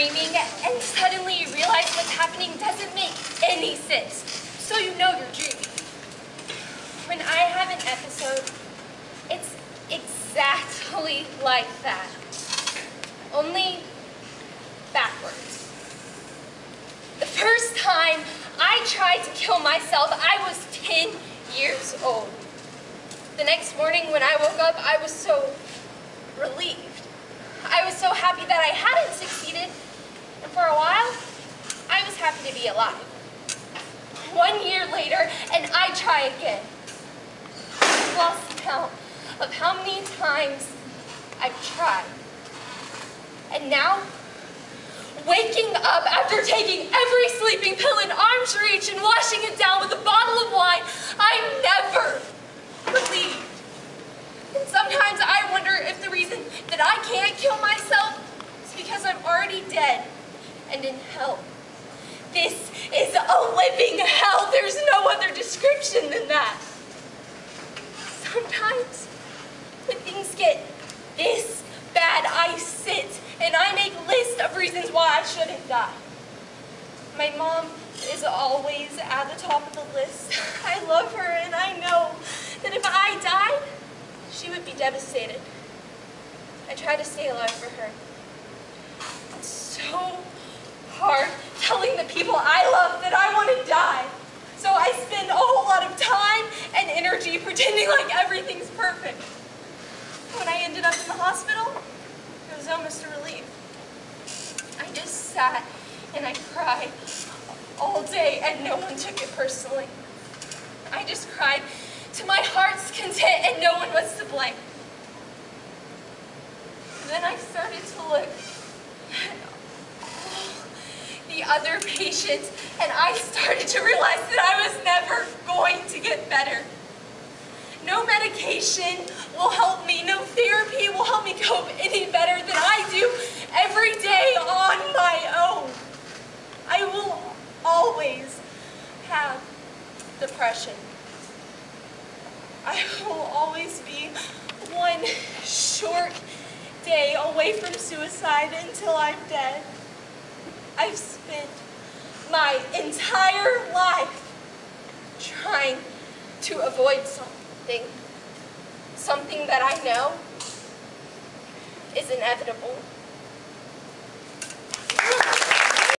dreaming, and suddenly you realize what's happening doesn't make any sense. So you know you're dreaming. When I have an episode, it's exactly like that. Only backwards. The first time I tried to kill myself, I was 10 years old. The next morning when I woke up, I was so relieved. I was so happy that I hadn't succeeded, and for a while, I was happy to be alive. 1 year later, and I try again. I've lost count of how many times I've tried. And now, waking up after taking every sleeping pill in arm's reach and washing it down with a bottle of wine, I'm never relieved. And sometimes I wonder if the reason that I can't kill myself is because I'm already dead and in hell. This is a living hell. There's no other description than that. Sometimes when things get this bad, I sit and I make lists of reasons why I shouldn't die. My mom is always at the top of the list. I love her, and I know that if I died, she would be devastated. I try to stay alive for her. It's so hard telling the people I love that I want to die. So I spend a whole lot of time and energy pretending like everything's perfect. When I ended up in the hospital, it was almost a relief. I just sat and I cried all day and no one took it personally. I just cried to my heart's content and no one was to blame. Then I started to look at all the other patients and I started to realize that I was never going to get better. No medication will help me, no therapy will help me cope any better than I do every day on my own. I will always have depression. I will always be one short day away from suicide until I'm dead. I've spent my entire life trying to avoid something that I know is inevitable.